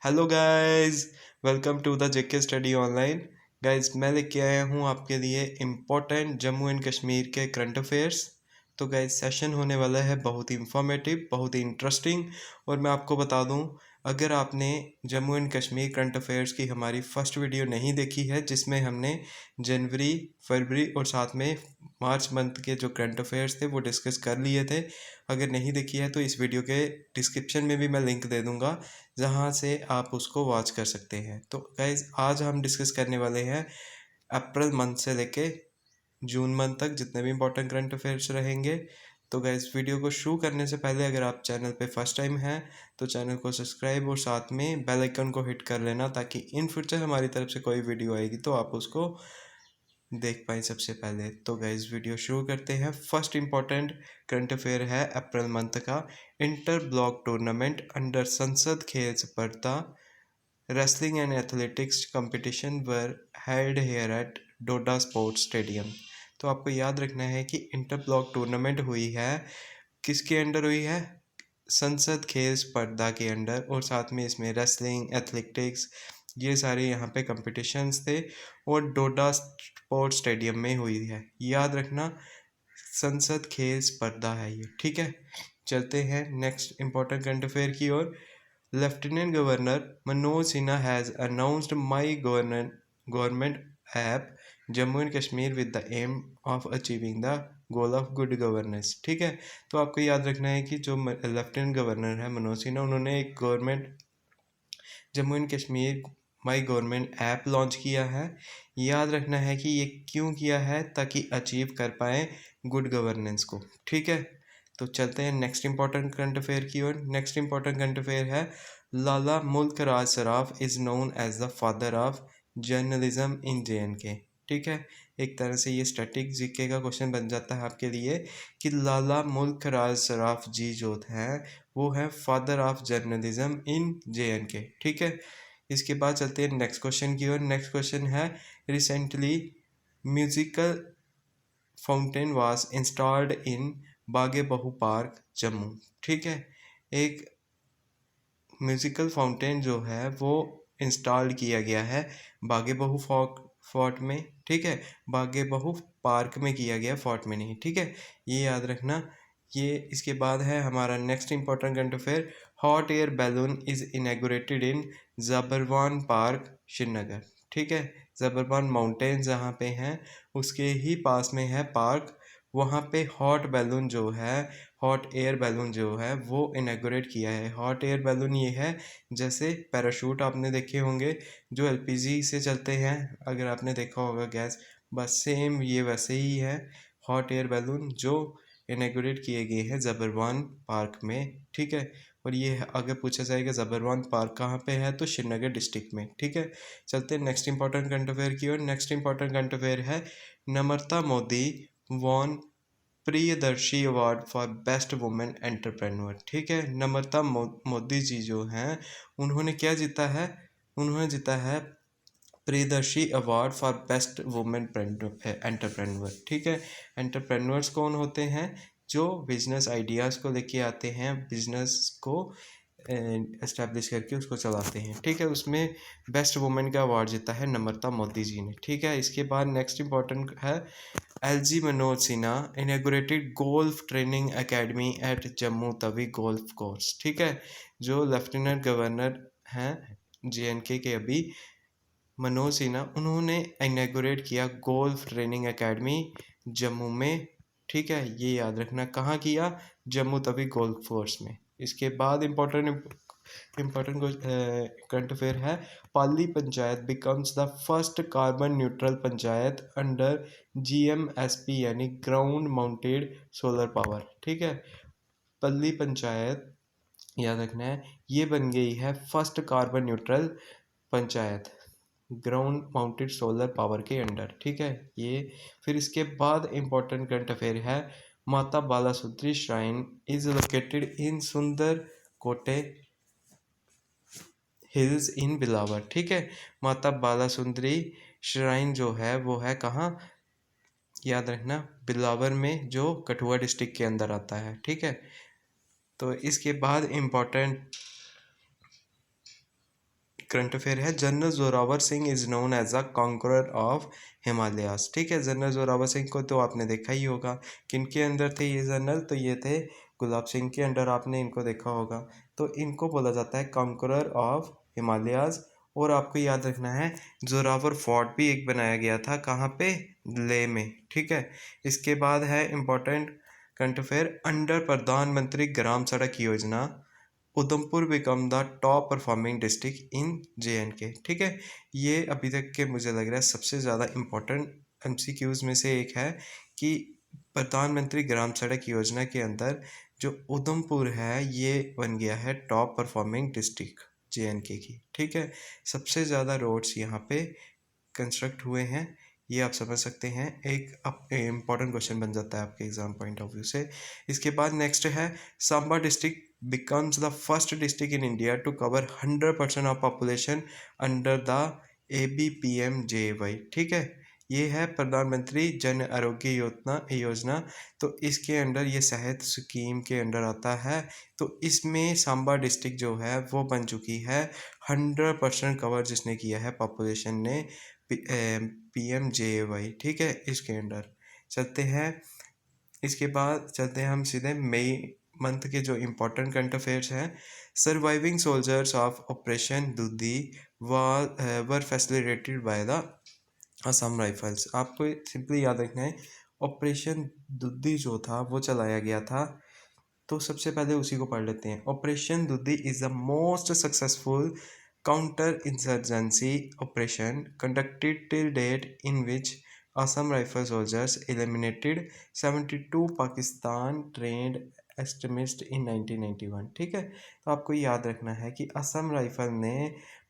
Hello guys, welcome to the JK study online. Guys, मैं लेके आया हूँ आपके लिए इम्पोर्टेंट जम्मू एंड कश्मीर के करंट अफेयर्स। तो गाइस, सेशन होने वाला है बहुत ही इंफॉर्मेटिव, बहुत ही इंटरेस्टिंग। और मैं आपको बता दूँ, अगर आपने Jammu and Kashmir current affairs की हमारी फर्स्ट वीडियो नहीं देखी है, जिसमें हमने जनवरी, फरवरी और साथ में मार्च मंथ के जो करंट अफेयर्स थे वो डिस्कस कर लिए थे, अगर नहीं देखी है तो इस वीडियो के डिस्क्रिप्शन में भी मैं लिंक दे दूँगा, जहाँ से आप उसको वॉच कर सकते हैं। तो गाइज, आज हम डिस्कस करने वाले हैं अप्रैल मंथ से लेके जून मंथ तक जितने भी इंपॉर्टेंट करंट अफेयर्स रहेंगे। तो गाइज, वीडियो को शुरू करने से पहले अगर आप चैनल पे फर्स्ट टाइम हैं तो चैनल को सब्सक्राइब और साथ में बेल आइकन को हिट कर लेना, ताकि इन फ्यूचर हमारी तरफ से कोई वीडियो आएगी तो आप उसको देख पाए सबसे पहले। तो गाइज, वीडियो शुरू करते हैं। फर्स्ट इंपॉर्टेंट करंट अफेयर है अप्रैल मंथ का। Inter block tournament under Sansad Khel Spardha wrestling and athletics competition were held here at Doda sports stadium. तो आपको याद रखना है कि इंटर ब्लॉक टूर्नामेंट हुई है, किसके अंडर हुई है? संसद खेल स्पर्धा के अंडर। और साथ में इसमें रेसलिंग, एथलेटिक्स, ये सारे यहाँ पे कंपटीशंस थे और डोडा स्पोर्ट्स स्टेडियम में हुई है। याद रखना, संसद खेल स्पर्धा है ये, ठीक है। चलते हैं नेक्स्ट इंपॉर्टेंट करंट अफेयर की ओर। Lieutenant governor Manoj Sinha has announced my government app Jammu and Kashmir with the aim of achieving the goal of good governance. ठीक है, तो आपको याद रखना है कि जो लेफ्टिनेंट गवर्नर है मनोज सिन्हा, उन्होंने एक government Jammu and Kashmir my government app launch किया है। याद रखना है कि ये क्यों किया है, ताकि अचीव कर पाए गुड गवर्नेंस को। ठीक है, तो चलते हैं नेक्स्ट इंपॉर्टेंट करंट अफेयर की ओर। नेक्स्ट इंपॉर्टेंट करंट अफेयर है Lala Mulk Raj Saraf is known as the father of journalism in JNK। ठीक है, एक तरह से ये स्टैटिक जीके का क्वेश्चन बन जाता है आपके लिए कि लाला मुल्क राज सराफ जी जो हैं वो है father of journalism in JNK। ठीक है, इसके बाद चलते हैं नेक्स्ट क्वेश्चन की ओर। नेक्स्ट क्वेश्चन है recently musical fountain was installed in बागे बहु पार्क जम्मू। ठीक है, एक म्यूजिकल फाउंटेन जो है वो इंस्टॉल किया गया है बागे बहु फोर्ट में। ठीक है, बागे बहु पार्क में किया गया, फोर्ट में नहीं। ठीक है, ये याद रखना। ये इसके बाद है हमारा next important current affair. Hot air balloon is inaugurated in Zabarwan Park Srinagar. ठीक है, जबरवान माउंटेन जहाँ पे हैं उसके ही पास में है पार्क, वहाँ पे हॉट बैलून जो है, हॉट एयर बैलून जो है वो इनेगोरेट किया है। हॉट एयर बैलून ये है जैसे पैराशूट आपने देखे होंगे जो LPG से चलते हैं, अगर आपने देखा होगा गैस, बस सेम ये वैसे ही है हॉट एयर बैलून जो इनेगोरेट किए गए हैं जबरवान पार्क में। ठीक है, और ये अगर पूछा जाएगा जबरवान पार्क कहाँ पे है तो श्रीनगर डिस्ट्रिक्ट में। ठीक है, चलते हैं नेक्स्ट इंपॉर्टेंट करंट अफेयर की ओर। नेक्स्ट इंपॉर्टेंट करंट अफेयर है Namrata Modi won Priyadarshi award for best women entrepreneur. ठीक है, नम्रता मोदी जी जो हैं उन्होंने क्या जीता है? उन्होंने जीता है Priyadarshi award for best women entrepreneur. ठीक है, एंटरप्रेन्योर्स कौन होते हैं? जो बिजनेस आइडियाज़ को लेके आते हैं, बिजनेस को एस्टेब्लिश करके उसको चलाते हैं। ठीक है, उसमें बेस्ट वुमेन का अवार्ड जीता है नम्रता मोदी जी ने। ठीक है, इसके बाद नेक्स्ट इंपॉर्टेंट है LG Manoj Sinha inaugurated golf training academy at Jammu Tawi golf course. ठीक है, जो लेफ्टिनेंट गवर्नर हैं JNK के अभी मनोज सिन्हा, उन्होंने इनेगोरेट किया गोल्फ ट्रेनिंग एकेडमी जम्मू में। ठीक है, ये याद रखना कहाँ किया? जम्मू तवी गोल्फ कोर्स में। इसके बाद इम्पोर्टेंट करंट अफेयर है Palli panchayat becomes the first carbon neutral panchayat under GMSP यानी ग्राउंड माउंटेड सोलर पावर। ठीक है, पल्ली पंचायत याद रखना है ये बन गई है first carbon neutral panchayat ground mounted solar power के अंडर। ठीक है, ये फिर इसके बाद इम्पोर्टेंट करंट अफेयर है माता Balasundari shrine is located in सुंदर कोटे हिल्स इन बिलावर। ठीक है, माता बालासुंदरी श्राइन जो है वो है कहाँ? याद रखना, बिलावर में, जो कठुआ डिस्ट्रिक्ट के अंदर आता है। ठीक है, तो इसके बाद इम्पोर्टेंट करंट अफेयर है, general Zorawar Singh is known as a conqueror of Himalayas. ठीक है, जनरल जोरावर सिंह को तो आपने देखा ही होगा। किनके अंडर थे ये जनरल? तो ये थे गुलाब सिंह के अंडर, आपने इनको देखा होगा। तो इनको बोला जाता है कॉन्करर ऑफ हिमालयास। और आपको याद रखना है जोरावर फोर्ट भी एक बनाया गया था, कहाँ पे? लेह में। ठीक है, इसके बाद है इम्पोर्टेंट करंट अफेयर, अंडर प्रधानमंत्री ग्राम सड़क योजना Udhampur become the top performing district in JNK। ठीक है, ये अभी तक के मुझे लग रहा है सबसे ज़्यादा इम्पोर्टेंट MCQs में से एक है कि प्रधानमंत्री ग्राम सड़क योजना के अंदर जो उधमपुर है ये बन गया है टॉप परफॉर्मिंग डिस्ट्रिक्ट JNK की। ठीक है, सबसे ज़्यादा रोड्स यहाँ पे कंस्ट्रक्ट हुए हैं, ये आप समझ सकते हैं। एक इम्पॉर्टेंट क्वेश्चन बन जाता है आपके एग्जाम पॉइंट ऑफ व्यू से। इसके बाद नेक्स्ट है Samba district becomes the first district in India to cover 100% of population under the ABPMJY। ठीक है, ये है प्रधानमंत्री जन आरोग्य योजना। तो इसके अंडर ये सेहत स्कीम के अंडर आता है। तो इसमें सांबा डिस्ट्रिक्ट जो है वो बन चुकी है 100% कवर जिसने किया है पॉपुलेशन ने PMJY। ठीक है, इसके अंडर चलते हैं। इसके बाद चलते हैं हम सीधे मई मंथ के जो इम्पोर्टेंट करंट अफेयर्स हैं। Surviving soldiers of operation Duddhi were facilitated by the Assam rifles. आपको सिंपली याद रखना है ऑपरेशन दुद्धी जो था वो चलाया गया था। तो सबसे पहले उसी को पढ़ लेते हैं। Operation Dudhi is the most successful counter insurgency operation conducted till date in which Assam Rifle soldiers eliminated 72 Pakistan trained extremist in 1991। ठीक है, तो आपको याद रखना है कि असम राइफल ने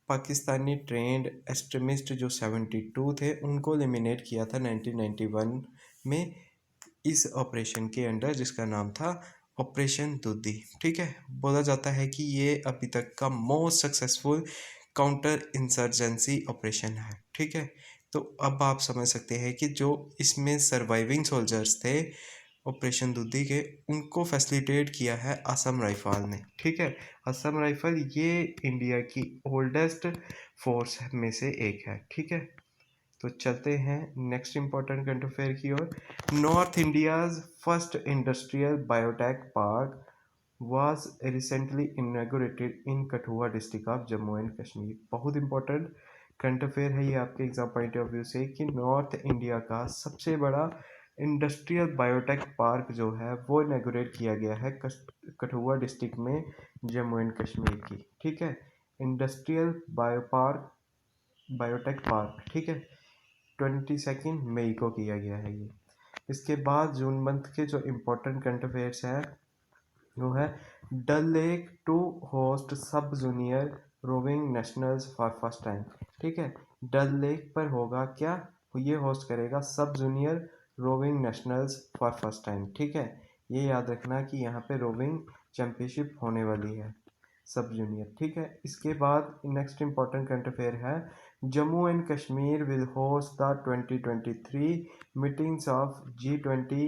पाकिस्तानी ट्रेंड एक्सट्रीमिस्ट जो 72 थे उनको एलिमिनेट किया था 1991 में इस ऑपरेशन के अंडर, जिसका नाम था ऑपरेशन दुद्धी। ठीक है, बोला जाता है कि ये अभी तक का most successful counter insurgency operation है। ठीक है, तो अब आप समझ सकते हैं कि जो इसमें सर्वाइविंग सोल्जर्स थे ऑपरेशन दुद्धी के, उनको फैसिलिटेट किया है असम राइफल ने। ठीक है, असम राइफल ये इंडिया की ओल्डेस्ट फोर्स में से एक है। ठीक है, तो चलते हैं नेक्स्ट इंपॉर्टेंट करंट अफेयर की ओर। North India's first industrial biotech park was recently inaugurated in Kathua district of Jammu and Kashmir. बहुत इंपॉर्टेंट करंट अफेयर है ये आपके एग्जाम पॉइंट ऑफ व्यू से कि नॉर्थ इंडिया का सबसे बड़ा इंडस्ट्रियल बायोटेक पार्क जो है वो इनागोरेट किया गया है कठुआ डिस्ट्रिक्ट में जम्मू एंड कश्मीर की। ठीक है, इंडस्ट्रियल बायोटेक पार्क। ठीक है, 22 मई को किया गया है ये। इसके बाद जून मंथ के जो इम्पोर्टेंट करंट अफेयर्स है वो है Dal Lake to host sub junior roving nationals for first time. ठीक है, डल लेक पर होगा क्या? ये होस्ट करेगा sub junior roving nationals for first time. ठीक है, ये याद रखना कि यहाँ पे रोविंग चैंपियनशिप होने वाली है सब जूनियर। ठीक है, इसके बाद नेक्स्ट इंपॉर्टेंट करंट अफेयर है Jammu and Kashmir will host the 2023 meetings of G20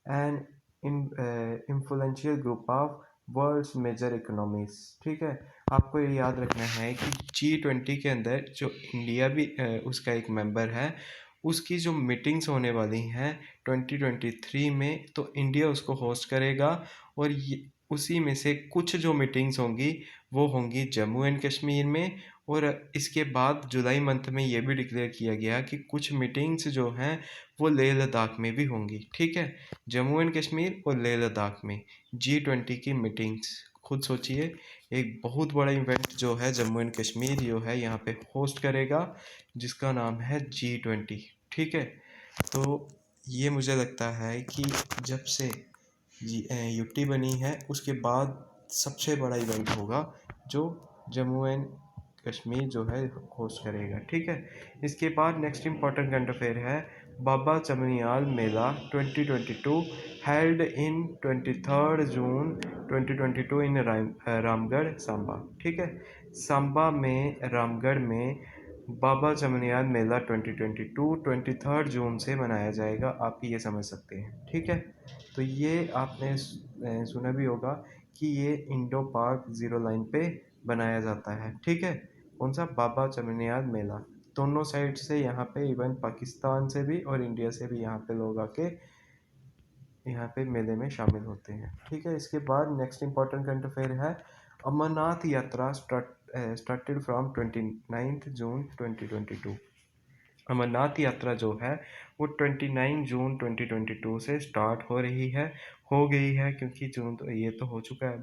and influential group of world's major economies. ठीक है, आपको ये याद रखना है कि G20 के अंदर जो इंडिया भी उसका एक मेंबर है, उसकी जो मीटिंग्स होने वाली हैं 2023 में, तो इंडिया उसको होस्ट करेगा। और ये उसी में से कुछ जो मीटिंग्स होंगी वो होंगी जम्मू एंड कश्मीर में। और इसके बाद जुलाई मंथ में ये भी डिक्लेयर किया गया कि कुछ मीटिंग्स जो हैं वो लेह लद्दाख में भी होंगी। ठीक है, जम्मू एंड कश्मीर और लेह लद्दाख में G20 की मीटिंग्स। खुद सोचिए, एक बहुत बड़ा इवेंट जो है जम्मू एंड कश्मीर जो है यहाँ पे होस्ट करेगा, जिसका नाम है G20। ठीक है, तो ये मुझे लगता है कि जब से यूटी बनी है उसके बाद सबसे बड़ा इवेंट होगा जो जम्मू एंड कश्मीर जो है होस्ट करेगा। ठीक है, इसके बाद नेक्स्ट इंपॉर्टेंट करंट अफेयर है बाबा चमनियाल मेला 2022 हेल्ड इन 23 जून 2022 इन रामगढ़ सांबा। ठीक है, सांबा में रामगढ़ में बाबा चमनियाल मेला 2022 23 जून से मनाया जाएगा, आप ये समझ सकते हैं। ठीक है, तो ये आपने सुना भी होगा कि ये इंडो पाक जीरो लाइन पे बनाया जाता है। ठीक है, कौन सा? बाबा चमनियाद मेला। दोनों साइड से यहाँ पे, इवन पाकिस्तान से भी और इंडिया से भी यहाँ पे लोग आके यहाँ पे मेले में शामिल होते हैं। ठीक है, इसके बाद नेक्स्ट इंपॉर्टेंट करंट अफेयर है, अमरनाथ यात्रा स्टार्टेड फ्रॉम 29 जून 2022। अमरनाथ यात्रा जो है वो 29 जून 2022 से स्टार्ट हो रही है, हो गई है, क्योंकि जून तो ये तो हो चुका है,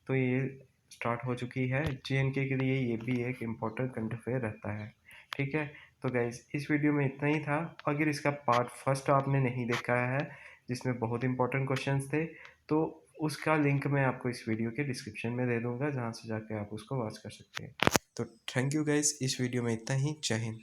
तो ये स्टार्ट हो चुकी है। JNK के लिए ये भी एक इम्पोर्टेंट करंट अफेयर रहता है। ठीक है, तो गाइज इस वीडियो में इतना ही था। अगर इसका पार्ट फर्स्ट आपने नहीं देखा है, जिसमें बहुत इंपॉर्टेंट क्वेश्चंस थे, तो उसका लिंक मैं आपको इस वीडियो के डिस्क्रिप्शन में दे दूंगा, जहाँ से जाके आप उसको वॉच कर सकते हैं। तो थैंक यू गाइज, इस वीडियो में इतना ही। जय हिंद।